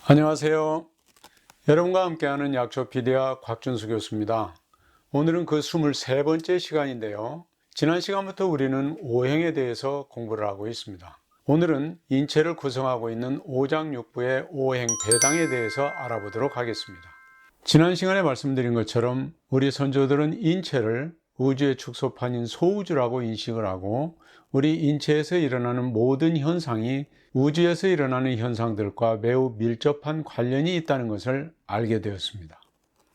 안녕하세요. 여러분과 함께하는 약초피디아 곽준수 교수입니다. 오늘은 그 23번째 시간인데요. 지난 시간부터 우리는 오행에 대해서 공부를 하고 있습니다. 오늘은 인체를 구성하고 있는 오장육부의 오행 배당에 대해서 알아보도록 하겠습니다. 지난 시간에 말씀드린 것처럼 우리 선조들은 인체를 우주의 축소판인 소우주라고 인식을 하고 우리 인체에서 일어나는 모든 현상이 우주에서 일어나는 현상들과 매우 밀접한 관련이 있다는 것을 알게 되었습니다.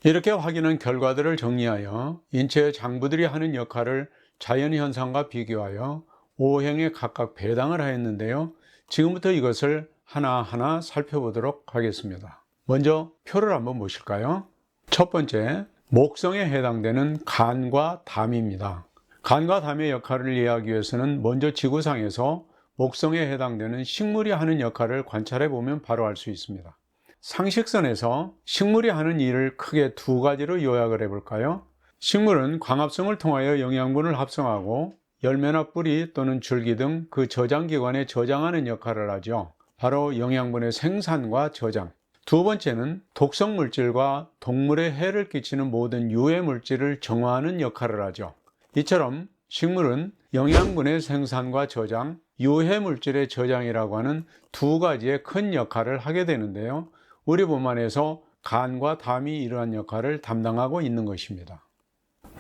이렇게 확인한 결과들을 정리하여 인체의 장부들이 하는 역할을 자연현상과 비교하여 오행에 각각 배당을 하였는데요. 지금부터 이것을 하나하나 살펴보도록 하겠습니다. 먼저 표를 한번 보실까요? 첫 번째, 목성에 해당되는 간과 담입니다. 간과 담의 역할을 이해하기 위해서는 먼저 지구상에서 목성에 해당되는 식물이 하는 역할을 관찰해 보면 바로 알 수 있습니다. 상식선에서 식물이 하는 일을 크게 두 가지로 요약을 해 볼까요? 식물은 광합성을 통하여 영양분을 합성하고 열매나 뿌리 또는 줄기 등 그 저장기관에 저장하는 역할을 하죠. 바로 영양분의 생산과 저장. 두 번째는 독성 물질과 동물에 해를 끼치는 모든 유해 물질을 정화하는 역할을 하죠. 이처럼 식물은 영양분의 생산과 저장, 유해 물질의 저장이라고 하는 두 가지의 큰 역할을 하게 되는데요. 우리 몸 안에서 간과 담이 이러한 역할을 담당하고 있는 것입니다.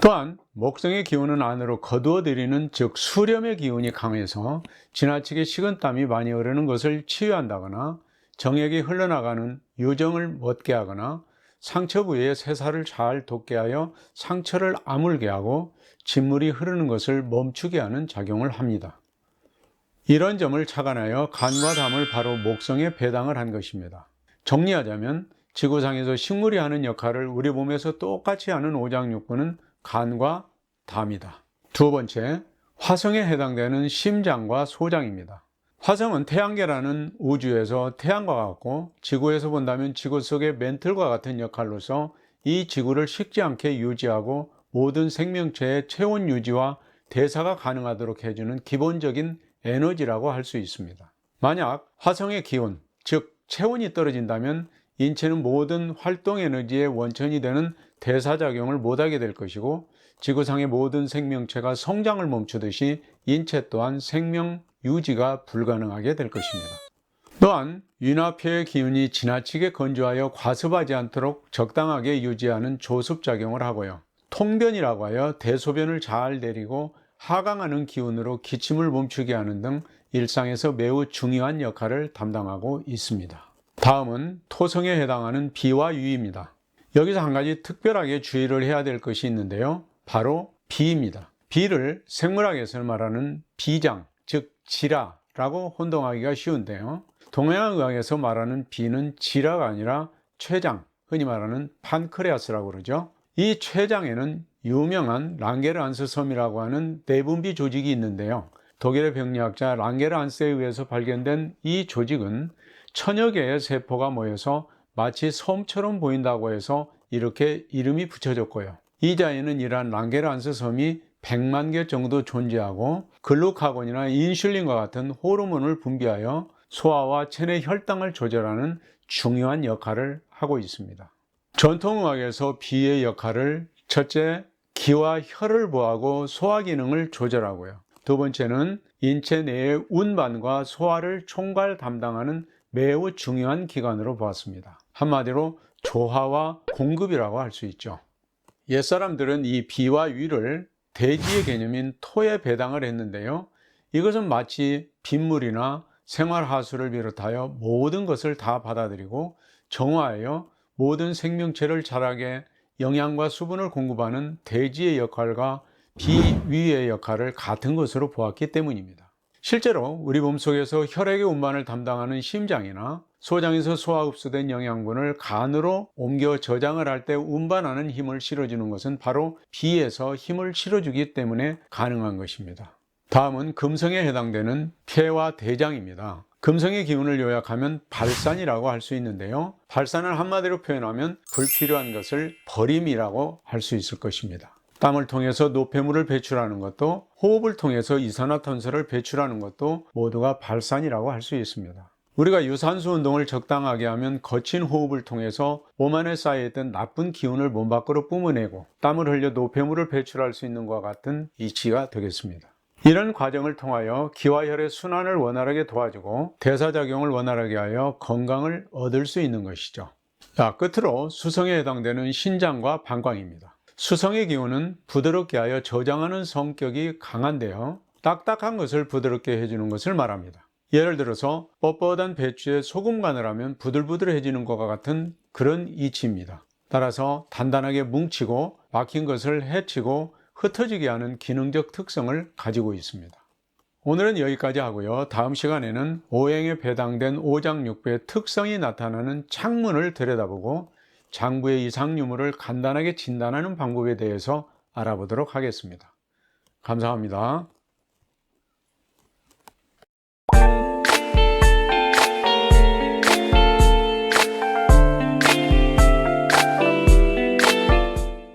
또한 목성의 기운은 안으로 거두어들이는 즉 수렴의 기운이 강해서 지나치게 식은땀이 많이 흐르는 것을 치유한다거나 정액이 흘러나가는 유정을 멎게 하거나 상처 부위에 새살을 잘 돋게 하여 상처를 아물게 하고 진물이 흐르는 것을 멈추게 하는 작용을 합니다. 이런 점을 착안하여 간과 담을 바로 목성에 배당을 한 것입니다. 정리하자면 지구상에서 식물이 하는 역할을 우리 몸에서 똑같이 하는 오장육부는 간과 담이다. 두 번째, 화성에 해당되는 심장과 소장입니다. 화성은 태양계라는 우주에서 태양과 같고 지구에서 본다면 지구 속의 멘틀과 같은 역할로서 이 지구를 식지 않게 유지하고 모든 생명체의 체온 유지와 대사가 가능하도록 해주는 기본적인 에너지라고 할 수 있습니다. 만약 화성의 기온, 즉 체온이 떨어진다면 인체는 모든 활동 에너지의 원천이 되는 대사작용을 못하게 될 것이고 지구상의 모든 생명체가 성장을 멈추듯이 인체 또한 생명 유지가 불가능하게 될 것입니다. 또한 윤화표의 기운이 지나치게 건조하여 과습하지 않도록 적당하게 유지하는 조습작용을 하고요. 통변이라고 하여 대소변을 잘 내리고 하강하는 기운으로 기침을 멈추게 하는 등 일상에서 매우 중요한 역할을 담당하고 있습니다. 다음은 토성에 해당하는 비와 유입니다. 여기서 한 가지 특별하게 주의를 해야 될 것이 있는데요. 바로 비입니다. 비를 생물학에서 말하는 비장, 즉 지라라고 혼동하기가 쉬운데요. 동양의학에서 말하는 비는 지라가 아니라 췌장, 흔히 말하는 판크레아스라고 그러죠. 이 췌장에는 유명한 랑게르한스 섬이라고 하는 내분비 조직이 있는데요. 독일의 병리학자 랑게르한스에 의해서 발견된 이 조직은 천여 개의 세포가 모여서 마치 섬처럼 보인다고 해서 이렇게 이름이 붙여졌고요. 이 자에는 이러한 랑게르한스 섬이 100만 개 정도 존재하고 글루카곤이나 인슐린과 같은 호르몬을 분비하여 소화와 체내 혈당을 조절하는 중요한 역할을 하고 있습니다. 전통의학에서 비의 역할을 첫째, 기와 혈을 보하고 소화 기능을 조절하고요. 두 번째는 인체 내의 운반과 소화를 총괄 담당하는 매우 중요한 기관으로 보았습니다. 한마디로 조화와 공급이라고 할 수 있죠. 옛사람들은 이 비와 위를 대지의 개념인 토에 배당을 했는데요. 이것은 마치 빗물이나 생활하수를 비롯하여 모든 것을 다 받아들이고 정화하여 모든 생명체를 자라게 영양과 수분을 공급하는 대지의 역할과 비위의 역할을 같은 것으로 보았기 때문입니다. 실제로 우리 몸속에서 혈액의 운반을 담당하는 심장이나 소장에서 소화 흡수된 영양분을 간으로 옮겨 저장을 할 때 운반하는 힘을 실어주는 것은 바로 비에서 힘을 실어주기 때문에 가능한 것입니다. 다음은 금성에 해당되는 폐와 대장입니다. 금성의 기운을 요약하면 발산이라고 할 수 있는데요. 발산을 한마디로 표현하면 불필요한 것을 버림이라고 할 수 있을 것입니다. 땀을 통해서 노폐물을 배출하는 것도 호흡을 통해서 이산화탄소를 배출하는 것도 모두가 발산이라고 할 수 있습니다. 우리가 유산소 운동을 적당하게 하면 거친 호흡을 통해서 몸 안에 쌓여있던 나쁜 기운을 몸 밖으로 뿜어내고 땀을 흘려 노폐물을 배출할 수 있는 것과 같은 이치가 되겠습니다. 이런 과정을 통하여 기와 혈의 순환을 원활하게 도와주고 대사작용을 원활하게 하여 건강을 얻을 수 있는 것이죠. 자, 끝으로 수성에 해당되는 신장과 방광입니다. 수성의 기운은 부드럽게 하여 저장하는 성격이 강한데요, 딱딱한 것을 부드럽게 해주는 것을 말합니다. 예를 들어서 뻣뻣한 배추에 소금 간을 하면 부들부들해지는 것과 같은 그런 이치입니다. 따라서 단단하게 뭉치고 막힌 것을 해치고 흩어지게 하는 기능적 특성을 가지고 있습니다. 오늘은 여기까지 하고요. 다음 시간에는 오행에 배당된 오장육부의 특성이 나타나는 창문을 들여다보고 장부의 이상 유무를 간단하게 진단하는 방법에 대해서 알아보도록 하겠습니다. 감사합니다.